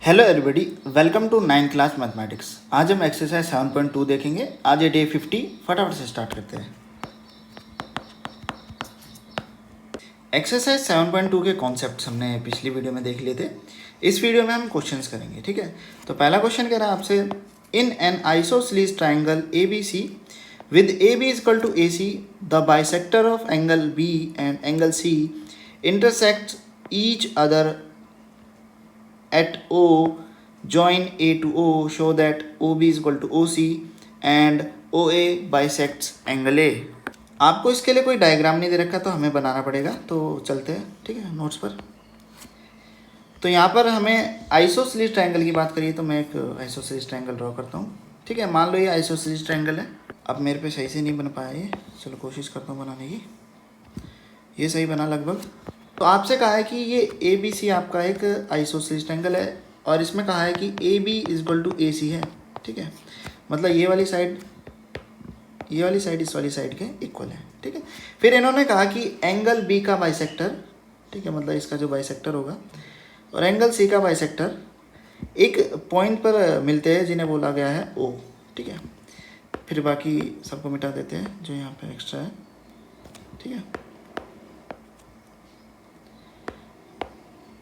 Hello everybody, welcome to 9th class mathematics. आज हम exercise 7.2 देखेंगे। आज ये डे 50। फटाफट से स्टार्ट करते हैं। एक्सरसाइज 7.2 के कॉन्सेप्ट्स हमने पिछली वीडियो में देख लिए थे। इस वीडियो में हम क्वेश्चंस करेंगे, ठीक है। तो पहला क्वेश्चन कह रहा है आपसे, in an isosceles triangle A B C with A B equal to A C the bisector of angle B and angle C intersect each other at O, join A to O, show that OB is equal to OC and OA bisects angle A। आपको इसके लिए कोई diagram नहीं दे रखा तो हमें बनाना पड़ेगा, तो चलते हैं, ठीक है, नोट्स पर। तो यहाँ पर हमें आइसोसेलेस ट्रायंगल की बात करिए तो मैं एक आइसोसेलेस ट्रायंगल ड्रॉ करता हूँ, ठीक है। मान लो ये आइसोसेलेस ट्रायंगल है। अब मेरे पे सही से नहीं बन पाया ये, चलो कोशिश करता हूँ बनाने की। ये सही बना लगभग। तो आपसे कहा है कि ये ए बी सी आपका एक आइसोसेलेस ट्रायंगल है और इसमें कहा है कि A B is equal to A C है, ठीक है। मतलब ये वाली साइड इस वाली साइड के इक्वल है, ठीक है। फिर इन्होंने कहा कि एंगल बी का बाइसेक्टर, ठीक है, मतलब इसका जो बाइसेक्टर होगा, और एंगल सी का बाइसेक्टर एक पॉइंट पर मिलते हैं जिन्हें बोला गया है ओ, ठीक है। फिर बाकी सबको मिटा देते हैं जो यहाँ पर एक्स्ट्रा है, ठीक है।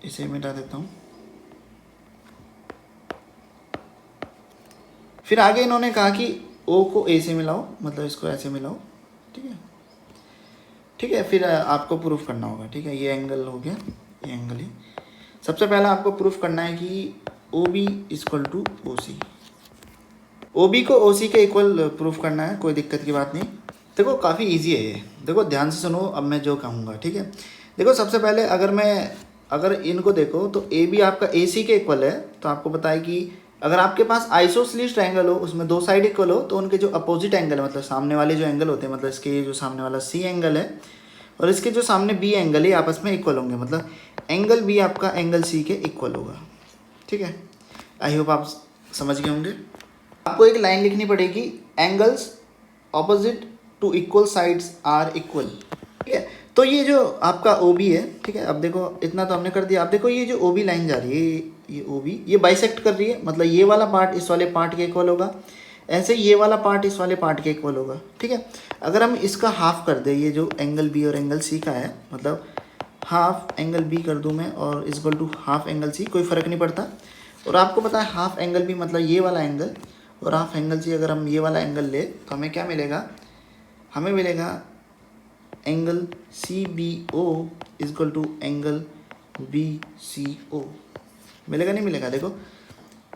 इसे मिटा देता हूँ। फिर आगे इन्होंने कहा कि O को A से मिलाओ, मतलब इसको ऐसे मिलाओ, ठीक है, ठीक है। फिर आपको प्रूफ करना होगा, ठीक है। ये एंगल हो गया, ये एंगल है। सबसे पहला आपको प्रूफ करना है कि OB equal to OC। OB को OC के इक्वल प्रूफ करना है, कोई दिक्कत की बात नहीं। देखो काफ़ी इजी है ये, देखो ध्यान से सुनो अब मैं जो कहूँगा, ठीक है। देखो सबसे पहले अगर इनको देखो तो ए बी आपका ए सी के इक्वल है, तो आपको पता है कि अगर आपके पास आइसोसेलेस ट्रायंगल हो, उसमें दो साइड इक्वल हो, तो उनके जो अपोजिट एंगल है, मतलब सामने वाले जो एंगल होते हैं, मतलब इसके ये जो सामने वाला सी एंगल है और इसके जो सामने बी एंगल है, आपस में इक्वल होंगे। मतलब एंगल बी आपका एंगल सी के इक्वल होगा, ठीक है। आई होप आप समझ गए होंगे। आपको एक लाइन लिखनी पड़ेगी, angles opposite to equal sides are equal, ठीक है। तो ये जो आपका ओ बी है, ठीक है। अब देखो इतना तो हमने कर दिया। अब देखो ये जो ओ बी लाइन जा रही है, ये ओ बी ये बाइसेक्ट कर रही है, मतलब ये वाला पार्ट इस वाले पार्ट के इक्वल होगा, ऐसे ये वाला पार्ट इस वाले पार्ट के इक्वल होगा, ठीक है। अगर हम इसका हाफ कर दें, ये जो एंगल बी और एंगल सी का है, मतलब हाफ एंगल बी कर दूँ मैं और equal to half angle C, कोई फ़र्क नहीं पड़ता। और आपको पता है हाफ एंगल बी मतलब ये वाला एंगल, और हाफ एंगल सी अगर हम ये वाला एंगल ले तो हमें क्या मिलेगा, हमें मिलेगा angle C B O equal to angle B C O. मिलेगा नहीं मिलेगा? देखो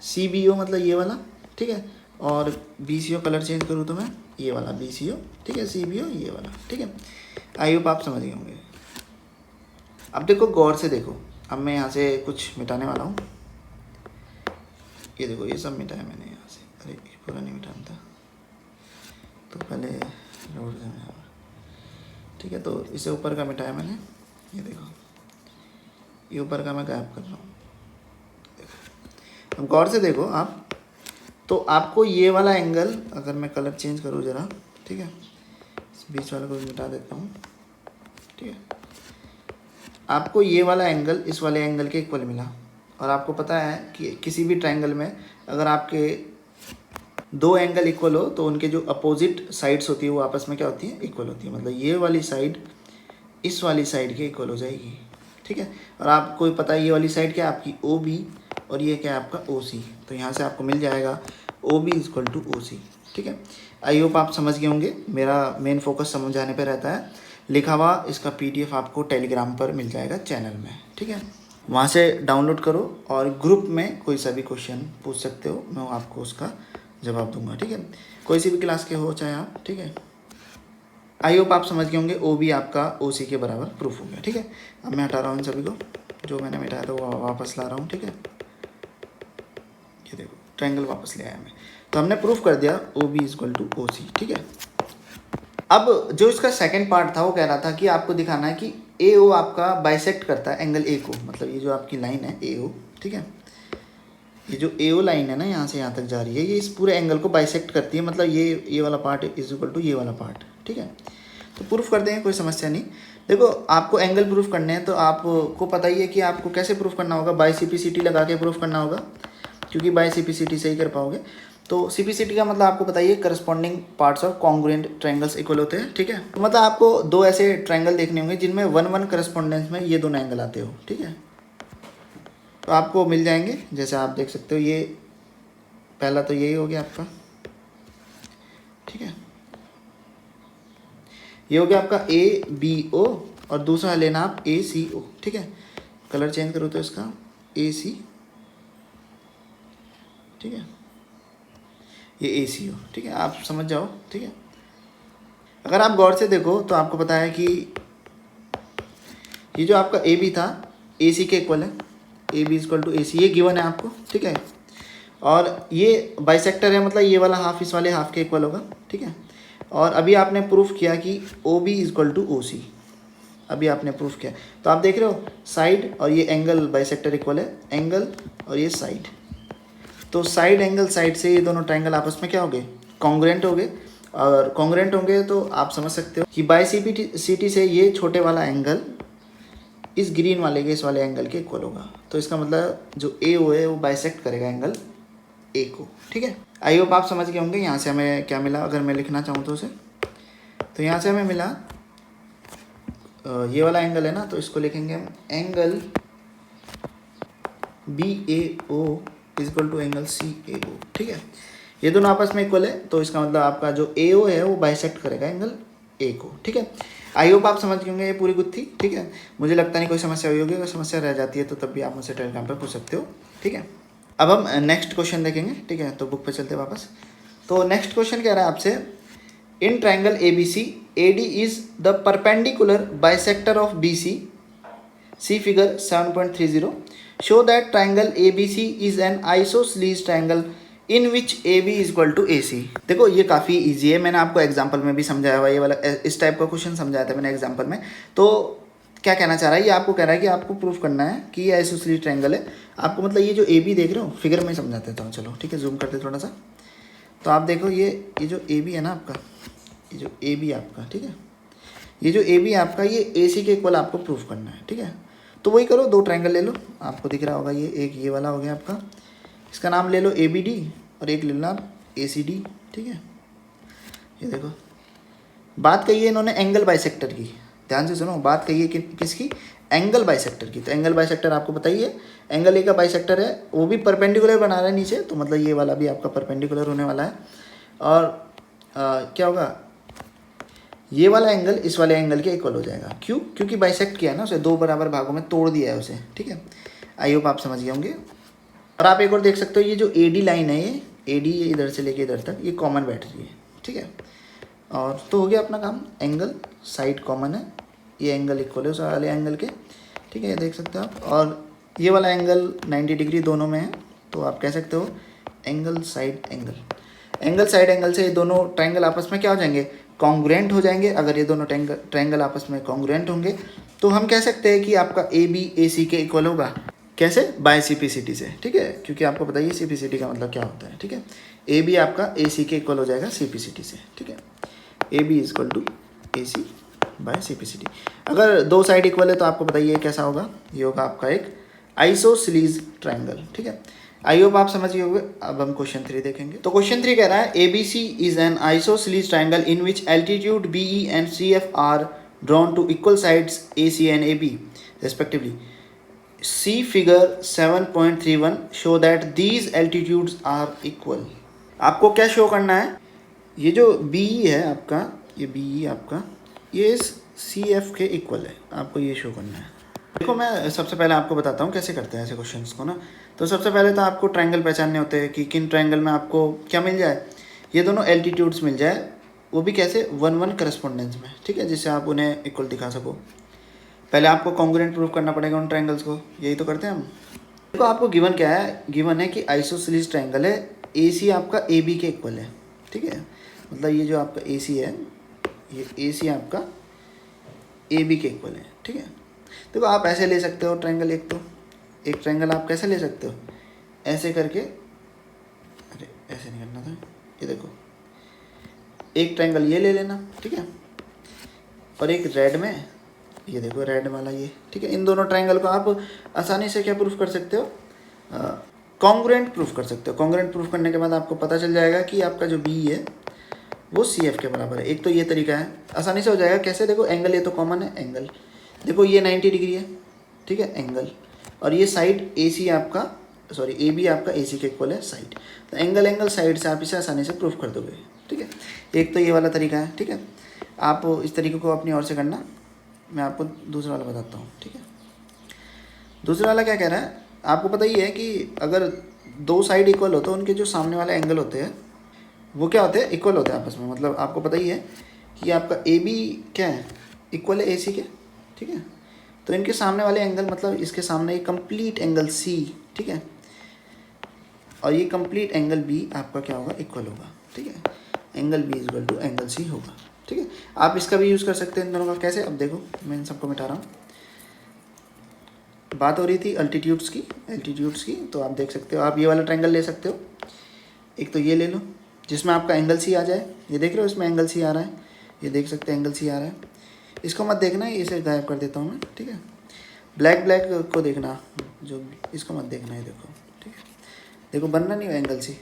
सी बी ओ मतलब ये वाला, ठीक है, और बी सी ओ कलर चेंज करूँ तो मैं ये वाला बी सी ओ, ठीक है, सी बी ओ ये वाला, ठीक है। आई होप आप समझ गए होंगे। अब देखो गौर से देखो, अब मैं यहाँ से कुछ मिटाने वाला हूँ। ये देखो ये सब मिटाया मैंने यहाँ से, अरे ये पूरा नहीं मिटाना था, तो पहले रोड से मिटा, ठीक है। तो इसे ऊपर का मिटाया मैंने, ये देखो ये ऊपर का मैं गायब कर रहा हूँ। अब गौर से देखो आप, तो आपको ये वाला एंगल, अगर मैं कलर चेंज करूँ ज़रा, ठीक है, इस बीच वाले को मिटा देता हूँ, ठीक है। आपको ये वाला एंगल इस वाले एंगल के इक्वल मिला, और आपको पता है कि किसी भी ट्रायंगल में अगर आपके दो एंगल इक्वल हो तो उनके जो अपोजिट साइड्स होती है वो आपस में क्या होती है, इक्वल होती है। मतलब ये वाली साइड इस वाली साइड के इक्वल हो जाएगी, ठीक है। और आपको पता है ये वाली साइड क्या है आपकी ओ बी, और ये क्या है आपका ओ सी। तो यहाँ से आपको मिल जाएगा O B equal to O C, ठीक है। आई होप आप समझ गए होंगे। मेरा मेन फोकस समझाने पे रहता है। लिखा हुआ इसका PDF आपको टेलीग्राम पर मिल जाएगा चैनल में, ठीक है। वहाँ से डाउनलोड करो और ग्रुप में कोई सा भी क्वेश्चन पूछ सकते हो, मैं आपको उसका जवाब दूंगा, ठीक है। कोई सी भी क्लास के हो चाहे आप, ठीक है। आई होप आप समझ गए होंगे। ओ बी आपका ओ सी के बराबर प्रूफ हो गया, ठीक है। अब मैं हटा रहा हूँ इन सभी को, जो मैंने मिटाया था वो वापस ला रहा हूँ, ठीक है। ये देखो ट्रायंगल वापस ले आया मैं, तो हमने प्रूफ कर दिया O B equal to O C, ठीक है। अब जो इसका सेकंड पार्ट था वो कह रहा था कि आपको दिखाना है कि ए ओ आपका बाइसेक्ट करता है एंगल ए को, मतलब ये जो आपकी लाइन है ए ओ, ठीक है, ये जो ए ओ लाइन है ना यहाँ से यहाँ तक जा रही है, ये इस पूरे एंगल को बाइसेक्ट करती है। मतलब ये वाला पार्ट इज इक्वल टू ये वाला पार्ट, ठीक है। तो प्रूफ कर देंगे, कोई समस्या नहीं। देखो आपको एंगल प्रूफ करने हैं तो आपको पता ही है कि आपको कैसे प्रूफ करना होगा, बाय सीपीसीटी लगा के प्रूफ करना होगा, क्योंकि बाय सीपीसीटी से ही कर पाओगे। तो सीपीसीटी का मतलब आपको बताइए corresponding parts of congruent triangles equal होते हैं, ठीक है। तो मतलब आपको दो ऐसे ट्रायंगल देखने होंगे जिनमें 1-1 करस्पॉन्डेंस में ये दोनों एंगल आते हो, ठीक है। तो आपको मिल जाएंगे, जैसे आप देख सकते हो, ये पहला तो यही हो गया आपका, ठीक है। ये हो गया आपका ABO और दूसरा लेना आप ACO, ठीक है। कलर चेंज करो तो इसका AC, ठीक है, ये ACO, ठीक है, आप समझ जाओ, ठीक है। अगर आप गौर से देखो तो आपको पता है कि ये जो आपका AB था AC के इक्वल है, AB इक्वल टू AC, ये गिवन है आपको, ठीक है। और ये बाइसेक्टर है, मतलब ये वाला हाफ इस वाले हाफ के इक्वल होगा, ठीक है। और अभी आपने प्रूफ किया कि OB इक्वल टू OC, अभी आपने प्रूफ किया। तो आप देख रहे हो साइड और ये एंगल बाइसेक्टर इक्वल है, एंगल और ये साइड। तो साइड एंगल साइड से ये दोनों ट्रायंगल आपस में क्या हो गए, कॉन्ग्रुएंट हो गए। और कॉन्ग्रुएंट होंगे तो आप समझ सकते हो कि बाय सीपीसीटी से ये छोटे वाला एंगल इस ग्रीन वाले के इस वाले एंगल के इक्वल होगा। तो इसका मतलब जो AO है वो बाइसेक्ट करेगा एंगल A को, ठीक है। आई होप आप समझ गए होंगे। यहाँ से हमें क्या मिला, अगर मैं लिखना चाहूँ तो उसे, तो यहाँ से हमें मिला ये वाला एंगल है ना, तो इसको लिखेंगे हम angle BAO equal to angle CAO, ठीक है। ये दोनों आपस में इक्वल है, तो इसका मतलब आपका जो AO है वो बाइसेक्ट करेगा एंगल A को, ठीक है। आई होप आप समझ गए होंगे ये पूरी गुत्थी, ठीक है। मुझे लगता नहीं कोई समस्या हुई होगी, अगर समस्या रह जाती है तो तब भी आप मुझसे टेलीग्राम पर पूछ सकते हो, ठीक है। अब हम नेक्स्ट क्वेश्चन देखेंगे, ठीक है। तो बुक पे चलते वापस। तो नेक्स्ट क्वेश्चन कह रहा है आपसे, in triangle ABC AD is the perpendicular bisector of BC, see figure 7.30, show that triangle ABC is an isosceles triangle in which AB is equal to AC। देखो ये काफ़ी ईजी है, मैंने आपको एग्जाम्पल में भी समझाया हुआ, ये वाला इस टाइप का क्वेश्चन समझाया था मैंने एग्जाम्पल में। तो क्या कहना चाह रहा है, ये आपको कह रहा है कि आपको प्रूफ करना है कि ये आइसोसेलेस ट्रायंगल है। आपको मतलब ये जो AB देख रहे हो, फिगर में समझा देता हूँ, चलो ठीक है, जूम करते थोड़ा सा। तो आप देखो ये जो AB है ना आपका, ये जो AB आपका, ठीक है, ये जो AB आपका ये AC के इक्वल आपको प्रूफ करना है, ठीक है। तो वही करो, दो ट्रायंगल ले लो, आपको दिख रहा होगा ये एक ये वाला हो गया आपका, इसका नाम ले लो ABD और एक ले लो आप ACD, ठीक है। ये देखो बात कही है इन्होंने एंगल बाइसेक्टर की, ध्यान से सुनो, बात कही है किसकी, एंगल बाइसेक्टर की। तो एंगल बाइसेक्टर आपको बताइए, एंगल A का बाइसेक्टर है, वो भी परपेंडिकुलर बना रहा है नीचे, तो मतलब ये वाला भी आपका परपेंडिकुलर होने वाला है। और क्या होगा, ये वाला एंगल इस वाले एंगल के इक्वल हो जाएगा, क्यों, क्योंकि बाइसेक्ट किया है ना उसे, दो बराबर भागों में तोड़ दिया है उसे, ठीक है। आई होप आप समझ गए होंगे। और आप एक और देख सकते हो, ये जो AD लाइन है, ये AD इधर से लेके इधर तक ये कॉमन बैठ रही है, ठीक है। और तो हो गया अपना काम, एंगल साइड कॉमन है, ये एंगल इक्वल है उस वाले एंगल के, ठीक है, ये देख सकते हो आप। और ये वाला एंगल 90 डिग्री दोनों में है, तो आप कह सकते हो angle side angle, angle side angle से ये दोनों ट्रायंगल आपस में क्या हो जाएंगे, कॉन्ग्रुएंट हो जाएंगे। अगर ये दोनों ट्रायंगल आपस में कॉन्ग्रुएंट होंगे तो हम कह सकते हैं कि आपका AB AC के इक्वल होगा, कैसे, बाय सीपीसीटी से, ठीक है, क्योंकि आपको बताइए सीपीसीटी का मतलब क्या होता है, ठीक है। AB आपका AC के इक्वल हो जाएगा सीपीसीटी से, ठीक है। AB is equal to AC by CPCT. अगर दो साइड इक्वल है तो आपको बताइए कैसा होगा, ये होगा आपका एक आइसोसेलेस ट्रायंगल, ठीक है। आई होप आप समझ गए होंगे। अब हम क्वेश्चन 3 देखेंगे। तो क्वेश्चन 3 कह रहा है, ABC is an isosceles triangle in which altitude BE and CF are drawn to equal sides AC and AB respectively. See figure 7.31 show that these altitudes are equal. आपको क्या शो करना है, ये जो BE है आपका, ये BE आपका ये CF के इक्वल है, आपको ये शो करना है। देखो मैं सबसे पहले आपको बताता हूँ कैसे करते हैं ऐसे क्वेश्चंस को ना। तो सबसे पहले तो आपको ट्रायंगल पहचानने होते हैं कि किन ट्रायंगल में आपको क्या मिल जाए, ये दोनों एल्टीट्यूड्स मिल जाए, वो भी कैसे, 1-1 करस्पॉन्डेंस में, ठीक है, जिससे आप उन्हें इक्वल दिखा सको। पहले आपको कॉन्ग्रुएंट प्रूव करना पड़ेगा उन ट्रायंगल्स को, यही तो करते हैं हम। देखो आपको गिवन क्या है, गिवन है कि आइसोसेलेस ट्रायंगल है, AC आपका AB के इक्वल है, ठीक है। मतलब ये जो आपका AC है, ये AC आपका AB के इक्वल है, ठीक है। देखो आप ऐसे ले सकते हो ट्रायंगल, एक ट्रायंगल आप कैसे ले सकते हो, ऐसे करके, अरे ऐसे नहीं करना था, ये देखो एक ट्रायंगल ये ले लेना, ठीक है, और एक रेड में, ये देखो रेड वाला ये, ठीक है। इन दोनों ट्रायंगल को आप आसानी से क्या प्रूफ कर सकते हो, कॉन्ग्रुएंट प्रूफ कर सकते हो। कॉन्ग्रुएंट प्रूफ करने के बाद आपको पता चल जाएगा कि आपका जो बी है वो सी एफ के बराबर है। एक तो ये तरीका है, आसानी से हो जाएगा। कैसे, देखो एंगल ये तो कॉमन है, एंगल देखो ये 90 डिग्री है, ठीक है, एंगल, और ये साइड ए सी आपका, सॉरी ए बी आपका ए सी के इक्वल है साइड, तो एंगल एंगल साइड से आप इसे आसानी से प्रूफ कर दोगे, ठीक है। एक तो ये वाला तरीका है, ठीक है। आप इस तरीके को अपनी ओर से करना, मैं आपको दूसरा वाला बताता हूँ, ठीक है। दूसरा वाला क्या कह रहा है, आपको पता ही है कि अगर दो साइड इक्वल हो तो उनके जो सामने वाले एंगल होते हैं वो क्या होते हैं, इक्वल होते हैं आपस में। मतलब आपको पता ही है कि आपका ए बी क्या है, इक्वल है ए सी के, ठीक है। तो इनके सामने वाले एंगल, मतलब इसके सामने ये कंप्लीट एंगल सी, ठीक है, और ये कंप्लीट एंगल बी आपका क्या होगा, इक्वल होगा, ठीक है। Angle B is equal to angle C होगा, ठीक है। आप इसका भी यूज़ कर सकते हैं इन दोनों का। कैसे, अब देखो मैं इन सबको मिटा रहा हूँ। बात हो रही थी एल्टीट्यूड्स की, तो आप देख सकते हो, आप ये वाला ट्रायंगल ले सकते हो। एक तो ये ले लो जिसमें आपका एंगल सी आ जाए, ये देख रहे हो इसमें एंगल सी आ रहा है, ये देख सकते हैं एंगल सी आ रहा है। इसको मत देखना, इसे गायब कर देता हूँ मैं, ठीक है। ब्लैक ब्लैक को देखना, जो इसको मत देखना, ये देखो, ठीक है। देखो बनना नहीं हो एंगल सी,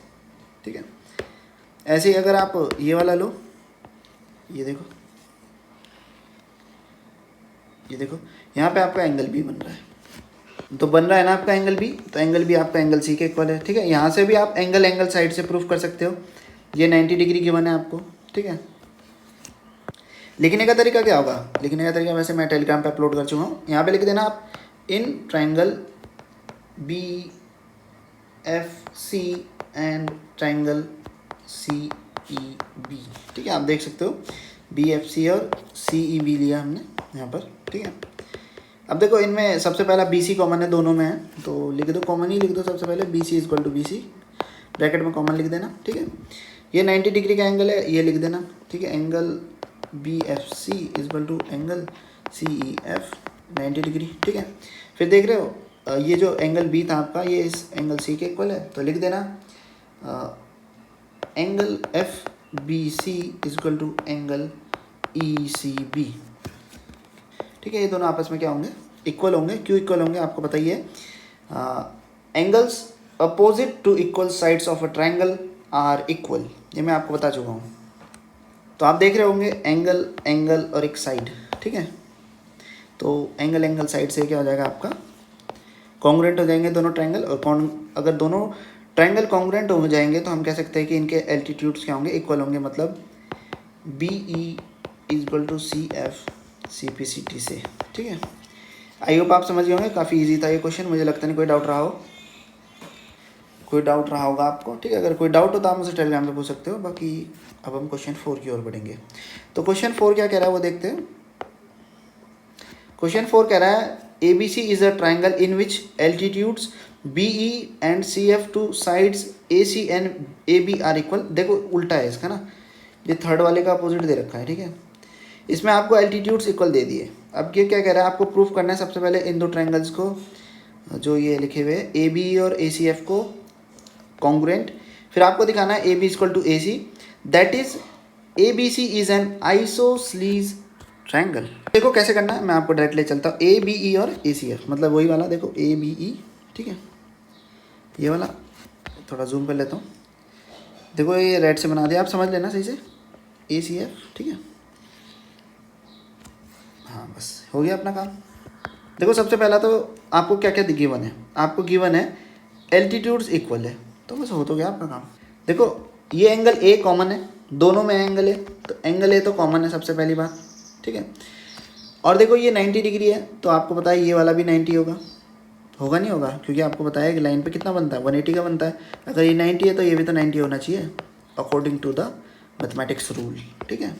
ठीक है। ऐसे ही अगर आप ये वाला लो, ये देखो, ये देखो, यहाँ पे आपका एंगल बी बन रहा है, तो बन रहा है ना आपका एंगल बी, तो एंगल बी आपका एंगल सी के इक्वल है, ठीक है। यहाँ से भी आप एंगल एंगल साइड से प्रूफ कर सकते हो। ये 90 डिग्री गिवन है आपको, ठीक है। लिखने का तरीका क्या होगा, लिखने का तरीका वैसे मैं टेलीग्राम पे अपलोड कर चुका हूँ। यहाँ पे लिख देना आप, in triangle B F C and triangle C E B, ठीक है। आप देख सकते हो बी एफ सी और सी ई बी लिया हमने यहाँ पर, ठीक है। अब देखो इनमें सबसे पहला बी सी कॉमन है, दोनों में है, तो लिख दो, कॉमन ही लिख दो सबसे पहले, B C is equal to B C, bracket में कॉमन लिख देना, ठीक है। ये 90 डिग्री का एंगल है, ये लिख देना, ठीक है। Angle B F C is equal to angle C E F 90 degree, ठीक है। फिर देख रहे हो ये जो एंगल बी था आपका, ये इस एंगल सी के इक्वल है, तो लिख देना angle F B C is equal to angle E C B, ठीक है। ये दोनों आपस में क्या होंगे, इक्वल होंगे। क्यों इक्वल होंगे आपको बताइए, angles opposite to equal sides of a triangle are equal, ये मैं आपको बता चुका हूँ। तो आप देख रहे होंगे एंगल एंगल और एक साइड, ठीक है। तो एंगल एंगल साइड से क्या हो जाएगा आपका, कॉन्ग्रुएंट हो जाएंगे दोनों ट्रायंगल, और अगर दोनों ट्रायंगल कॉन्ग्रुएंट हो जाएंगे तो हम कह सकते हैं कि इनके एल्टीट्यूड्स क्या होंगे, इक्वल होंगे। मतलब B E is equal to C F C P C T से, ठीक है। आई होप आप समझ गए होंगे, काफ़ी इजी था ये क्वेश्चन, मुझे लगता नहीं कोई डाउट रहा हो, कोई डाउट रहा होगा आपको, ठीक है। अगर कोई डाउट हो तो आप मुझे टेलीग्राम पे पूछ सकते हो। बाकी अब हम क्वेश्चन 4 की ओर बढ़ेंगे। तो क्वेश्चन 4 क्या कह रहा है वो देखते हैं। क्वेश्चन 4 कह रहा है A B C is a triangle in which altitudes B E and C F to sides A C and A B are equal. देखो उल्टा है इसका ना, ये थर्ड वाले का अपोजिट दे रखा है, ठीक है। इसमें आपको एल्टीट्यूड्स इक्वल दे दिए। अब ये क्या कह रहा है, आपको प्रूफ करना है सबसे पहले इन दो ट्रायंगल्स को, जो ये लिखे हुए ए बी और ए सी एफ को कॉन्ग्रुएंट। फिर आपको दिखाना है A B equal to A C, that is A B C is an isosceles triangle. देखो कैसे करना है, मैं आपको डायरेक्ट ले चलता हूँ। ए बी ई और ए सी एफ, मतलब वही वाला, देखो ए बी ई, ठीक है। ये वाला थोड़ा जूम कर लेता हूँ, देखो ये रेड से बना दिया, आप समझ लेना सही से, ए सी एफ, ठीक है। हाँ बस हो गया अपना काम। देखो सबसे पहला तो आपको क्या क्या गिवन है, आपको गिवन है एल्टीट्यूड्स इक्वल है, तो बस हो तो गया आपका काम। देखो ये एंगल ए कॉमन है, दोनों में एंगल है, तो एंगल ए तो कॉमन है सबसे पहली बात, ठीक है। और देखो ये 90 डिग्री है, तो आपको पता है ये वाला भी 90 होगा, होगा नहीं होगा, क्योंकि आपको पता है कि लाइन पे कितना बनता है, 180 का बनता है। अगर ये 90 है तो ये भी तो 90 होना चाहिए according to the mathematics rule, ठीक है।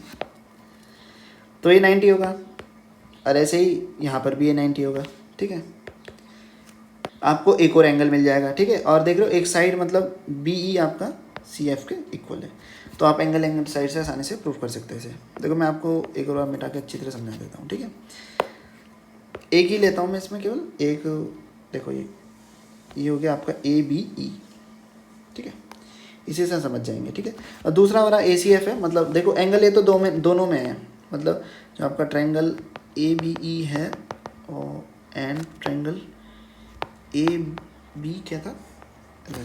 तो ये 90 होगा, और ऐसे ही यहाँ पर भी ये 90 होगा, ठीक है। आपको एक और एंगल मिल जाएगा, ठीक है। और देख रहे हो एक साइड मतलब बी ई आपका सी एफ के इक्वल है, तो आप एंगल एंगल साइड से आसानी से प्रूव कर सकते हैं इसे। देखो मैं आपको एक और बार मिटा के अच्छी तरह समझा देता हूँ, ठीक है। एक ही लेता हूँ मैं इसमें, केवल एक। देखो ये हो गया आपका ए बी ई, ठीक है, इसी से समझ जाएंगे, ठीक है। और दूसरा वाला ए सी एफ है, मतलब देखो एंगल ए तो दोनों में है, मतलब जो आपका ट्रायंगल ए बी ई है और एंड ट्रायंगल ए बी क्या था,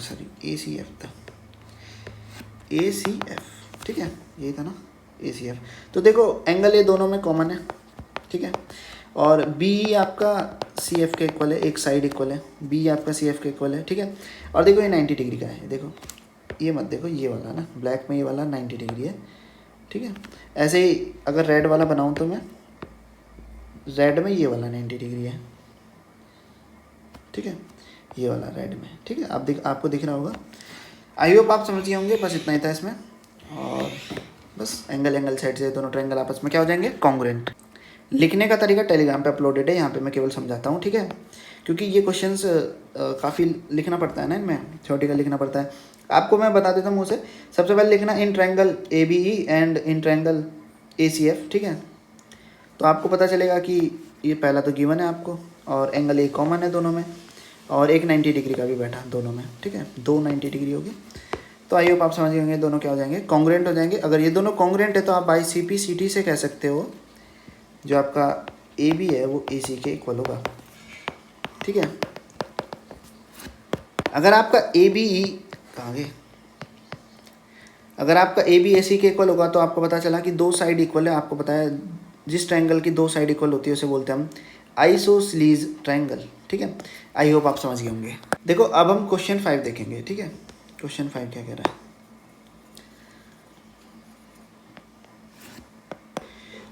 सॉरी ए सी एफ था, ए सी एफ, ठीक है यही था ना ए सी एफ। तो देखो एंगल ये दोनों में कॉमन है, ठीक है, और बी आपका सी एफ के इक्वल है, एक साइड इक्वल है, बी आपका सी एफ के इक्वल है, ठीक है। और देखो ये 90 डिग्री का है, देखो ये मत देखो, ये वाला ना ब्लैक में ये वाला 90 डिग्री है, ठीक है। ऐसे ही अगर रेड वाला बनाऊँ तो मैं रेड में ये वाला 90 डिग्री है, ठीक है, ये वाला रेड में, ठीक है। आप आपको दिख रहा होगा। आई होप आप समझ गए होंगे, बस इतना ही था इसमें। और बस एंगल साइड से दोनों ट्रायंगल आपस में क्या हो जाएंगे, कॉन्ग्रुएंट। लिखने का तरीका टेलीग्राम पे अपलोडेड है, यहाँ पे मैं केवल समझाता हूँ, ठीक है, क्योंकि ये क्वेश्चंस काफ़ी लिखना पड़ता है ना, इनमें थ्योरेटिकल लिखना पड़ता है। आपको मैं बता देता हूँ मुझसे, सबसे पहले लिखना in triangle A B E and in triangle A C F, ठीक है। तो आपको पता चलेगा कि ये पहला तो गिवन है आपको, और एंगल ए कॉमन है दोनों में, और एक 90 डिग्री का भी बैठा दोनों में, ठीक है, दो 90 डिग्री होगी। तो आई होप आप समझ गए होंगे, दोनों क्या हो जाएंगे, कॉन्ग्रुएंट हो जाएंगे। अगर ये दोनों कॉन्ग्रुएंट है तो आप by C P C T से कह सकते हो जो आपका ए बी है वो ए सी के इक्वल होगा, ठीक है। अगर आपका ए बी ई कहाँ गए, अगर आपका ए बी ए सी के इक्वल होगा तो आपको पता चला कि दो साइड इक्वल है। आपको पता है जिस ट्रायंगल की दो साइड इक्वल होती है उसे बोलते हैं हम आइसोसेलेस ट्रायंगल, ठीक है। आई होप आप समझ गए होंगे। देखो अब हम क्वेश्चन 5 देखेंगे, ठीक है। क्वेश्चन 5 क्या कह रहा है,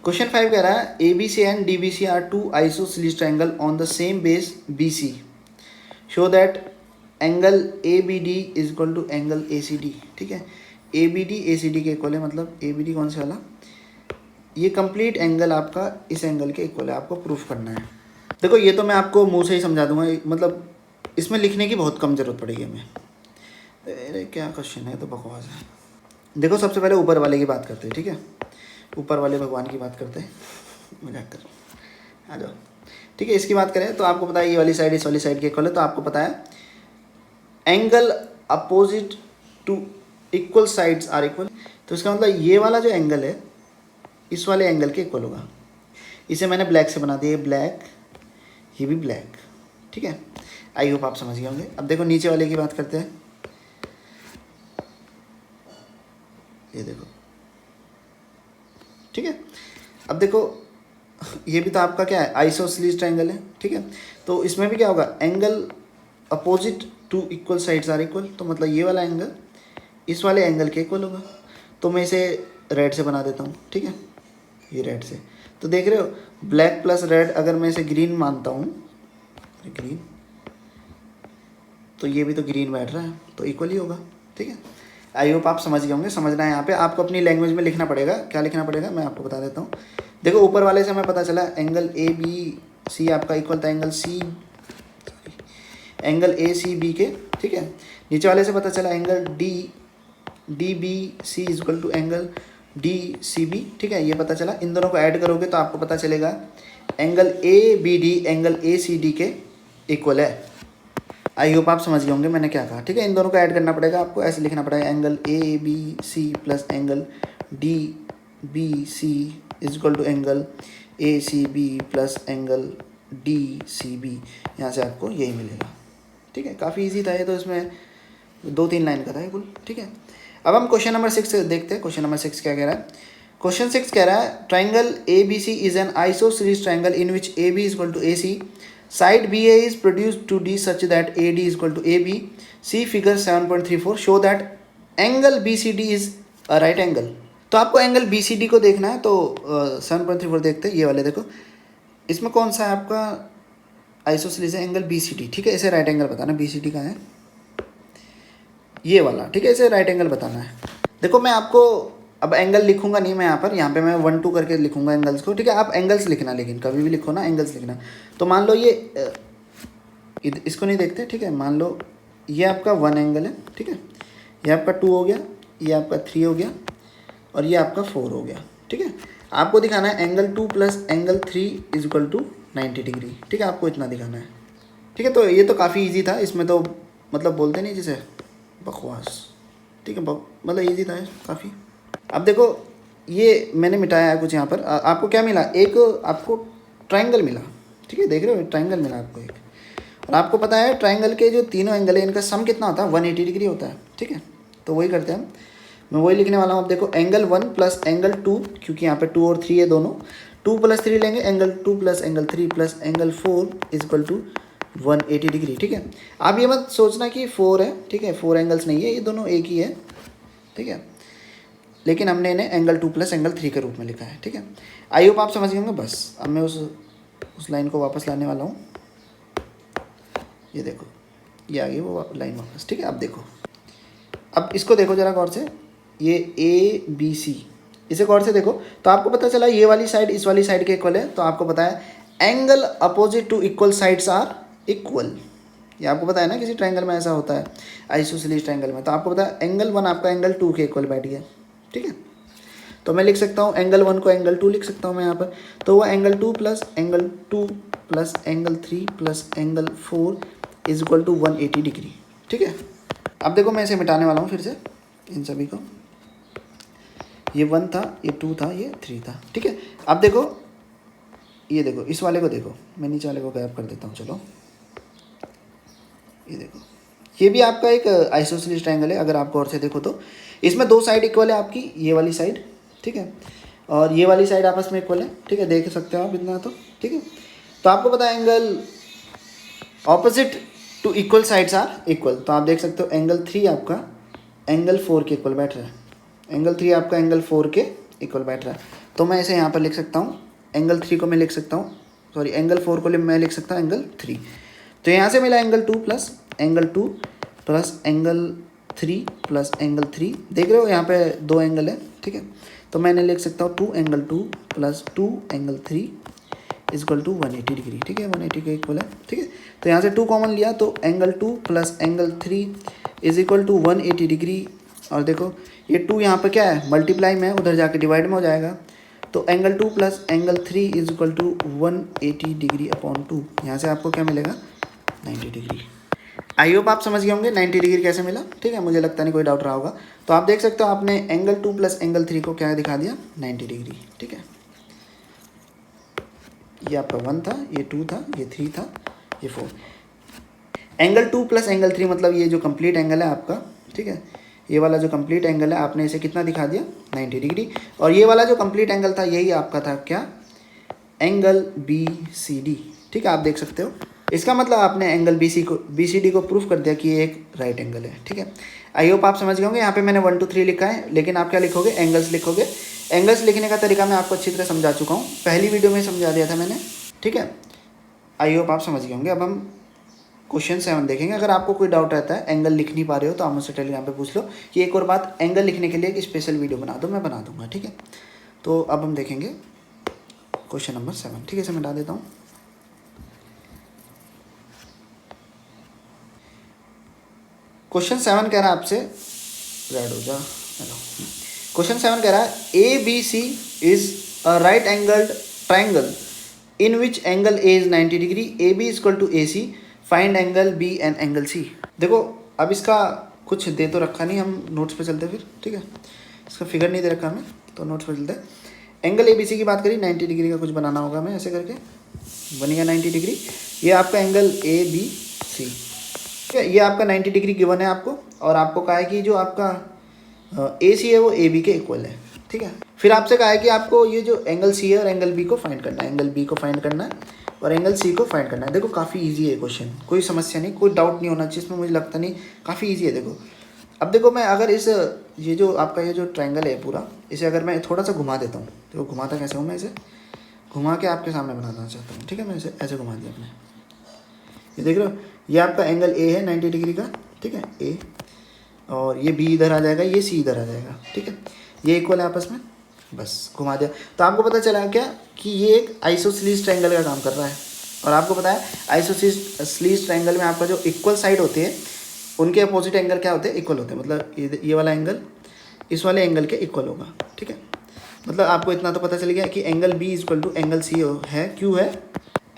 क्वेश्चन 5 कह रहा है A B C and D B C are two isosceles triangle on the same base B C, show that angle A B D is equal to angle A C D, ठीक है। A B D A C D के equal है, मतलब ए B D कौन सा वाला, ये complete angle आपका इस एंगल के इक्वल है, आपको प्रूफ करना है। देखो ये तो मैं आपको मुंह से ही समझा दूंगा, मतलब इसमें लिखने की बहुत कम ज़रूरत पड़ेगी हमें। अरे क्या क्वेश्चन है, तो बकवास है। देखो सबसे पहले ऊपर वाले की बात करते हैं, ठीक है, ऊपर वाले भगवान की बात करते हैं, मजाक कर आ जाओ, ठीक है। इसकी बात करें तो आपको पता है ये वाली साइड इस वाली साइड के इक्वल है, तो आपको पता है angle opposite to equal sides are equal. तो इसका मतलब ये वाला जो एंगल है इस वाले एंगल के इक्वल होगा। इसे मैंने ब्लैक से बना दिया, ब्लैक, ये भी ब्लैक, ठीक है। आई होप आप समझ गए होंगे। अब देखो नीचे वाले की बात करते हैं, ये देखो, ठीक है। अब देखो ये भी तो आपका क्या है, आइसोसेलेस ट्रायंगल है, ठीक है। तो इसमें भी क्या होगा, angle opposite to equal sides are equal, तो मतलब ये वाला एंगल इस वाले एंगल के इक्वल होगा। तो मैं इसे रेड से बना देता हूँ, ठीक है, ये रेड से। तो देख रहे हो ब्लैक प्लस रेड, अगर मैं इसे ग्रीन मानता हूँ, ग्रीन, तो ये भी तो ग्रीन बैठ रहा है, तो इक्वल ही होगा, ठीक है। आई होप आप समझ गए होंगे। समझना है यहाँ पे आपको अपनी लैंग्वेज में लिखना पड़ेगा। क्या लिखना पड़ेगा मैं आपको बता देता हूँ। देखो ऊपर वाले से हमें पता चला एंगल ए बी सी आपका इक्वल था एंगल ए सी बी के, ठीक है। नीचे वाले से पता चला angle D B C is equal to angle D C B, ठीक है। ये पता चला, इन दोनों को ऐड करोगे तो आपको पता चलेगा angle A B D angle A C D के इक्वल है। आई होप आप समझ गए होंगे मैंने क्या कहा, ठीक है। इन दोनों को ऐड करना पड़ेगा, आपको ऐसे लिखना पड़ेगा angle A B C plus angle D B C is equal to angle A C B plus angle D C B. यहाँ से आपको यही मिलेगा, ठीक है। काफ़ी इजी था ये, तो इसमें 2-3 लाइन का था ये कुल, ठीक है। अब हम क्वेश्चन नंबर 6 देखते हैं। क्वेश्चन नंबर 6 क्या कह रहा है, क्वेश्चन 6 कह रहा है triangle A B C is an isosceles triangle in which A B is equal to A C, side B A is produced to D such that A D is equal to A B, see figure 7.34 show that angle B C D is a right angle. तो आपको angle B C D को देखना है, तो 7.34 देखते हैं, ये वाले देखो, इसमें कौन सा है आपका आइसोसेलेस है, एंगल बी सी डी, ठीक है। इसे राइट एंगल बताना, बी सी डी का है ये वाला, ठीक है, इसे राइट एंगल बताना है। देखो मैं आपको अब एंगल लिखूंगा नहीं मैं यहाँ पे मैं 1-2 करके लिखूंगा एंगल्स को, ठीक है। आप एंगल्स लिखना, लेकिन कभी भी लिखो ना एंगल्स लिखना। तो मान लो ये इसको नहीं देखते, ठीक है। मान लो ये आपका 1 एंगल है, ठीक है, ये आपका 2 हो गया, ये आपका 3 हो गया, और ये आपका 4 हो गया, ठीक है। आपको दिखाना है angle 2 plus angle 3 is equal to 90 degree, ठीक है। आपको इतना दिखाना है, ठीक है। तो ये तो काफ़ी ईजी था, इसमें तो मतलब बोलते नहीं जिसे बकवास, ठीक है, मतलब ईजी था काफ़ी। अब देखो ये मैंने मिटाया है कुछ यहाँ पर। आपको क्या मिला, एक आपको ट्राइंगल मिला, ठीक है, देख रहे हो ट्राइंगल मिला आपको एक। और आपको पता है ट्राइंगल के जो तीनों एंगल है इनका सम कितना होता है, 180 डिग्री होता है, ठीक है। तो वही करते हैं हम, मैं वही लिखने वाला हूँ। अब देखो एंगल 1 प्लस एंगल 2, क्योंकि यहाँ पे 2 और 3 है दोनों, 2 प्लस 3 लेंगे, angle 2 plus angle 3 plus angle 4 equal to 180 degree, ठीक है। आप ये मत सोचना कि 4 है, ठीक है, 4 एंगल्स नहीं है, ये दोनों एक ही है, ठीक है, लेकिन हमने इन्हें एंगल 2 प्लस एंगल 3 के रूप में लिखा है, ठीक है। आई होप आप समझ गए होंगे। बस अब मैं उस लाइन को वापस लाने वाला हूँ। ये देखो ये आ गई वो लाइन वापस, ठीक है। अब देखो, अब इसको देखो ज़रा गौर से, ये ABC, इसे गौर से देखो तो आपको पता चला ये वाली साइड इस वाली साइड के इक्वल है। तो आपको पता है angle opposite to equal sides are equal. ये आपको पता है ना, किसी ट्रायंगल में ऐसा होता है, आइसोसेलेस ट्रायंगल में। तो आपको पता है एंगल 1 आपका एंगल 2 के इक्वल बैठ गया, ठीक है। तो मैं लिख सकता हूँ एंगल 1 को एंगल 2 लिख सकता हूँ मैं यहाँ पर। तो वो angle 2 plus angle 2 plus angle 3 plus angle 4 is equal to 180 degree, ठीक है। अब देखो मैं इसे मिटाने वाला हूँ फिर से इन सभी को। ये 1 था, ये 2 था, ये 3 था, ठीक है। अब देखो ये देखो, इस वाले को देखो, मैं नीचे वाले को गायब कर देता हूँ, चलो। ये देखो, ये भी आपका एक आइसोसेलेस ट्रायंगल है। अगर आप गौर से देखो तो इसमें 2 साइड इक्वल है आपकी, ये वाली साइड, ठीक है, और ये वाली साइड आपस में इक्वल है, ठीक है, देख सकते हो आप इतना तो, ठीक है। तो आपको पता है angle opposite to equal sides are equal. तो आप देख सकते हो एंगल 3 आपका एंगल 4 के इक्वल बैठ रहा है, एंगल 3 आपका एंगल 4 के इक्वल बैठ रहा है। तो मैं इसे यहाँ पर लिख सकता हूँ, एंगल 3 को मैं लिख सकता हूँ, सॉरी एंगल 4 को मैं लिख सकता हूँ एंगल 3। तो यहाँ से मिला angle 2 plus angle 2 plus angle 3 plus angle 3। देख रहे हो यहाँ पे 2 एंगल है, ठीक है। तो मैंने लिख सकता हूँ 2 angle 2 plus 2 angle 3 is equal to 180 degree, ठीक है, 180 के इक्वल है, ठीक है। तो यहाँ से 2 कॉमन लिया तो angle 2 plus angle 3 is equal to 180 degree. और देखो ये 2 यहाँ पर क्या है, मल्टीप्लाई में है, उधर जाके डिवाइड में हो जाएगा। तो angle 2 plus angle 3 is equal to 180 degree upon 2। यहाँ से आपको क्या मिलेगा, 90 डिग्री। आई होप आप समझ गए होंगे 90 डिग्री कैसे मिला, ठीक है। मुझे लगता नहीं कोई डाउट रहा होगा। तो आप देख सकते हो आपने एंगल 2 प्लस एंगल 3 को क्या दिखा दिया, 90 डिग्री, ठीक है। ये आपका 1 था, ये 2 था, ये 3 था, ये 4। एंगल 2 प्लस एंगल 3 मतलब ये जो कंप्लीट एंगल है आपका, ठीक है, ये वाला जो कंप्लीट एंगल है आपने इसे कितना दिखा दिया, 90 डिग्री। और ये वाला जो कंप्लीट एंगल था यही आपका था क्या, एंगल BCD, ठीक है। आप देख सकते हो इसका मतलब आपने एंगल BCD को प्रूफ कर दिया कि ये एक राइट एंगल है, ठीक है। आई होप आप समझ गए होंगे। यहाँ पे मैंने 1 2 3 लिखा है, लेकिन आप क्या लिखोगे, एंगल्स लिखोगे। एंगल्स लिखने का तरीका मैं आपको अच्छी तरह समझा चुका हूँ, पहली वीडियो में समझा दिया था मैंने, ठीक है। आई होप आप समझ गए होंगे। अब हम क्वेश्चन 7 देखेंगे। अगर आपको कोई डाउट रहता है, एंगल लिख नहीं पा रहे हो, तो आप मुझसे टेलीग्राम पे पूछ लो कि एक और बात, एंगल लिखने के लिए एक स्पेशल वीडियो बना दो, मैं बना दूंगा, ठीक है। तो अब हम देखेंगे क्वेश्चन नंबर 7, ठीक है। इसे मिटा देता हूँ। क्वेश्चन 7 कह रहा है आपसे, रेड हो जा, हेलो। क्वेश्चन 7 कह रहा है ABC is a right angled triangle in which angle A is 90 degree, AB is equal to AC, find angle B and angle C। देखो अब इसका कुछ दे तो रखा नहीं, हम नोट्स पे चलते फिर, ठीक है। इसका फिगर नहीं दे रखा हमें, तो नोट्स पे चलते। एंगल ABC की बात करी, 90 डिग्री का कुछ बनाना होगा, मैं ऐसे करके बन गया 90 डिग्री। ये आपका एंगल ABC, ठीक है, ये आपका 90 डिग्री गिवन है आपको। और आपको कहा है कि जो आपका AC है वो AB के इक्वल है, ठीक है। फिर आपसे कहा है कि आपको ये जो एंगल C है और एंगल B को फाइंड करना है, एंगल B को फाइंड करना है और एंगल C को फाइंड करना है। देखो काफ़ी इजी है क्वेश्चन, कोई समस्या नहीं, कोई डाउट नहीं होना चाहिए इसमें, मुझे लगता नहीं, काफ़ी इजी है। देखो अब देखो मैं अगर इस ये जो आपका ये जो ट्रायंगल है पूरा, इसे अगर मैं थोड़ा सा घुमा देता हूँ, तो घुमाता कैसे हूँ, मैं इसे घुमा के आपके सामने बनाना चाहता हूँ, ठीक है। मैं इसे ऐसे घुमा दिया अपने, ये देख रहे हो, ये आपका एंगल A है 90 डिग्री का, ठीक है, A, और ये B इधर आ जाएगा, ये C इधर आ जाएगा, ठीक है। ये इक्वल है आपस में, बस घुमा दिया। तो आपको पता चला क्या कि ये एक आइसोसेलेस ट्रायंगल का काम कर रहा है। और आपको पता है आइसोसेलेस ट्रायंगल में आपका जो इक्वल साइड होते हैं उनके अपोजिट एंगल क्या होते हैं, इक्वल होते हैं। मतलब ये वाला एंगल इस वाले एंगल के इक्वल होगा, ठीक है। मतलब आपको इतना तो पता चल गया कि angle B is equal to angle C है, क्यों है,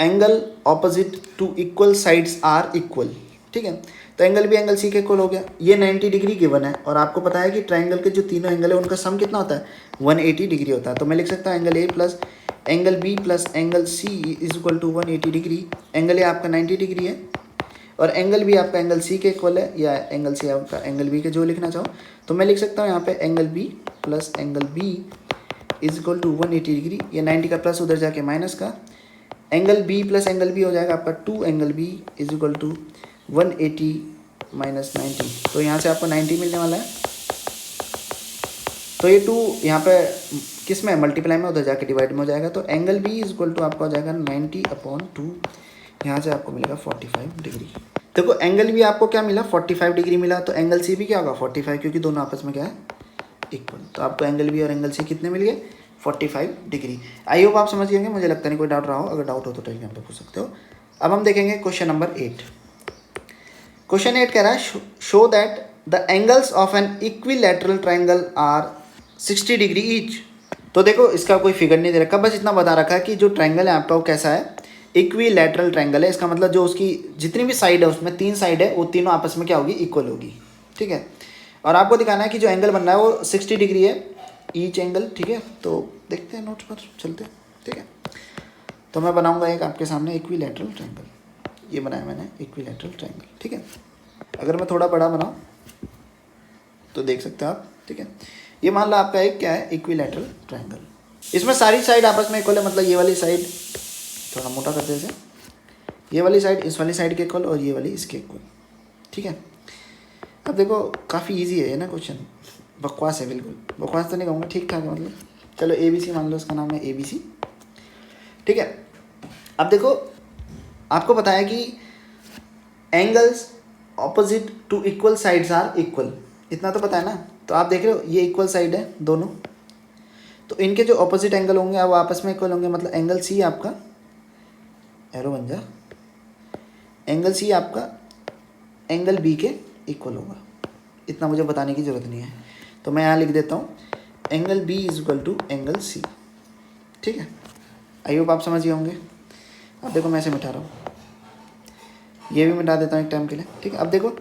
angle opposite to equal sides are equal, ठीक है। तो एंगल बी एंगल सी के इक्वल हो गया। ये 90 डिग्री गिवन है और आपको पता है कि ट्राइंगल के जो तीनों एंगल है उनका सम कितना होता है 180 डिग्री होता है। तो मैं लिख सकता हूँ angle A plus angle B plus angle C is equal to 180 degree. Angle A आपका 90 डिग्री है और एंगल बी आपका एंगल सी के इक्वल है या एंगल सी आपका एंगल बी के जो लिखना चाहो तो मैं लिख सकता हूँ यहाँ पे angle B plus angle B is equal to 180 degree. ये 90 का प्लस उधर जाके माइनस का, angle B plus angle B हो जाएगा आपका 2 angle B is equal to 180 minus 90। तो यहाँ से आपको 90 मिलने वाला है। तो ये 2 यहाँ पे किस में मल्टीप्लाई में, उधर जाके डिवाइड में हो जाएगा। तो angle B is equal to आपका हो जाएगा 90/2, यहाँ से आपको मिलेगा 45 डिग्री। देखो एंगल भी आपको क्या मिला 45 डिग्री मिला, तो एंगल सी भी क्या होगा 45, क्योंकि दोनों आपस में क्या है इक्वल। तो आपको एंगल बी और एंगल सी कितने मिल गए 45 डिग्री। आई होप आप समझ गए, मुझे लगता नहीं कोई डाउट रहा हो, अगर डाउट हो तो टेलीग्राम पे पूछ सकते हो। अब हम देखेंगे क्वेश्चन नंबर 8। क्वेश्चन 8 कह रहा है show that the angles of an equilateral triangle are 60 degree each. तो देखो इसका कोई फिगर नहीं दे रखा, बस इतना बता रखा है कि जो ट्राइंगल है आपका वो कैसा है, इक्विलैटरल ट्राइंगल है। इसका मतलब जो उसकी जितनी भी साइड है उसमें 3 साइड है वो तीनों आपस में क्या होगी इक्वल होगी, ठीक है। और आपको दिखाना है कि जो एंगल बन रहा है वो 60 डिग्री है ईच एंगल, ठीक है। तो देखते हैं नोट्स पर चलते हैं, ठीक है। तो मैं बनाऊंगा एक आपके सामने इक्विलैटरल ट्राइंगल, ये बनाया मैंने इक्विलैटरल ट्राइंगल, ठीक है। अगर मैं थोड़ा बड़ा बनाऊँ तो देख सकते हैं आप, ठीक है। ये मान लो आपका एक क्या है इक्विलैटरल ट्राइंगल, इसमें सारी साइड आपस में इक्वल है। मतलब ये वाली साइड थोड़ा मोटा करते हैं, ये वाली साइड इस वाली साइड के इक्वल और ये वाली इसके इक्वल, ठीक है। अब देखो काफ़ी इजी है ना क्वेश्चन, बकवास है बिल्कुल, बकवास तो नहीं कहूँगा, ठीक ठाक है मतलब। चलो ABC मान लो, इसका नाम है ABC, ठीक है। अब देखो आपको पता है कि angles opposite to equal sides are equal, इतना तो पता है ना। तो आप देख रहे हो ये इक्वल साइड है दोनों, तो इनके जो ऑपोजिट एंगल होंगे वो आपस में इक्वल होंगे। मतलब एंगल सी आपका एरो बन जा, एंगल सी आपका एंगल बी के इक्वल होगा, इतना मुझे बताने की ज़रूरत नहीं है। तो मैं यहाँ लिख देता हूँ angle B is equal to angle C, ठीक है। आई होप आप समझ गए होंगे। अब देखो मैं ऐसे मिटा रहा हूँ, ये भी मिटा देता हूँ एक टाइम के लिए, ठीक है। अब देखो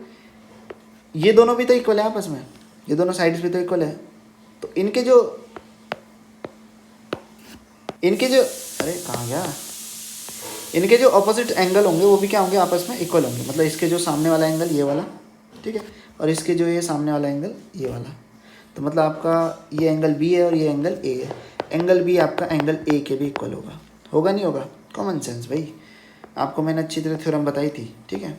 ये दोनों भी तो इक्वल है आपस में, ये दोनों साइड्स भी तो इक्वल है। तो इनके जो अरे कहाँ गया, इनके जो ऑपोजिट एंगल होंगे वो भी क्या होंगे आपस में इक्वल होंगे। मतलब इसके जो सामने वाला एंगल ये वाला, ठीक है, और इसके जो ये सामने वाला एंगल ये वाला। तो मतलब आपका ये एंगल बी है और ये एंगल ए है, एंगल बी आपका एंगल ए के भी इक्वल होगा, होगा नहीं होगा। कॉमन सेंस भाई, आपको मैंने अच्छी तरह थ्योरम बताई थी, ठीक है।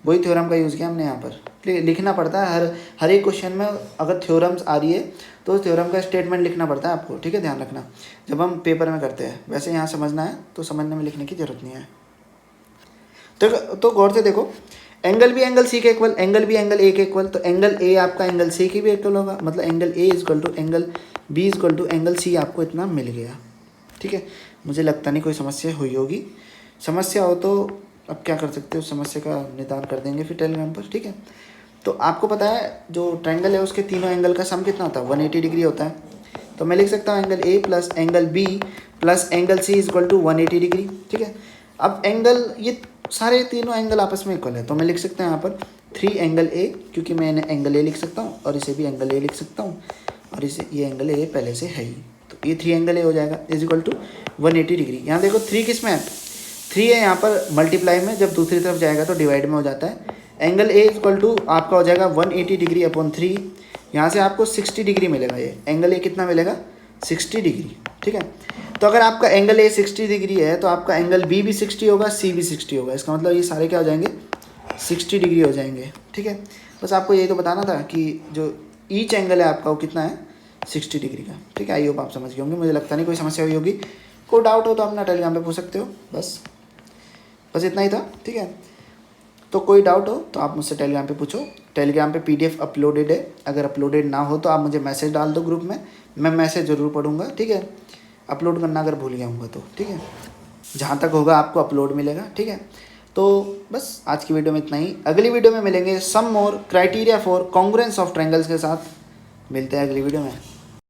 वही थ्योरम का यूज़ किया हमने यहाँ पर। लिखना पड़ता है हर एक क्वेश्चन में, अगर थ्योरम्स आ रही है तो थ्योरम का स्टेटमेंट लिखना पड़ता है आपको, ठीक है। ध्यान रखना जब हम पेपर में करते हैं, वैसे यहाँ समझना है तो समझने में लिखने की ज़रूरत नहीं है। तो गौर से देखो, एंगल बी एंगल सी के equal, angle B angle A के इक्वल, तो एंगल ए आपका एंगल सी की भी इक्वल होगा। मतलब angle A is equal to angle B is equal to angle C, आपको इतना मिल गया, ठीक है। मुझे लगता नहीं कोई समस्या हुई होगी, समस्या हो तो अब क्या कर सकते हो, समस्या का निदान कर देंगे फिर टेलीग्राम पर, ठीक है। तो आपको पता है जो ट्रायंगल है उसके तीनों एंगल का सम कितना होता है 180 डिग्री होता है। तो मैं लिख सकता हूँ angle A plus angle B plus angle C is equal to 180 degree, ठीक है। अब एंगल ये सारे तीनों एंगल आपस में इक्वल है, तो मैं लिख सकता हूँ यहाँ पर 3 एंगल ए, क्योंकि मैं एंगल ए लिख सकता हूँ और इसे भी एंगल ए लिख सकता हूँ, और इसे ये एंगल ए पहले से है ही, तो ये 3 एंगल ए हो जाएगा इज इक्वल टू 180 डिग्री। यहाँ देखो 3 किस में है, 3 है यहाँ पर मल्टीप्लाई में, जब दूसरी तरफ जाएगा तो डिवाइड में हो जाता है। Angle A is equal to आपका हो जाएगा 180 डिग्री अपॉन 3, यहाँ से आपको 60 डिग्री मिलेगा। ये एंगल ए कितना मिलेगा 60 डिग्री, ठीक है। तो अगर आपका एंगल ए 60 डिग्री है तो आपका एंगल बी भी 60 होगा, सी भी 60 होगा। इसका मतलब ये सारे क्या हो जाएंगे 60 डिग्री हो जाएंगे, ठीक है। बस आपको यही तो बताना था कि जो ईच एंगल है आपका वो कितना है 60 डिग्री का, ठीक है। आई होप आप समझ गए होंगे, मुझे लगता नहीं कोई समस्या हुई होगी। कोई डाउट हो तो अपना टेलीग्राम पे पूछ सकते हो, बस इतना ही था, ठीक है। तो कोई डाउट हो तो आप मुझसे टेलीग्राम पे पूछो, टेलीग्राम पे PDF अपलोडेड है। अगर अपलोडेड ना हो तो आप मुझे मैसेज डाल दो ग्रुप में, मैं मैसेज ज़रूर पढ़ूंगा, ठीक है। अपलोड करना अगर भूल गया हूँगा तो, ठीक है। जहाँ तक होगा आपको अपलोड मिलेगा, ठीक है। तो बस आज की वीडियो में इतना ही, अगली वीडियो में मिलेंगे some more criteria for congruence of triangles के साथ। मिलते हैं अगली वीडियो में।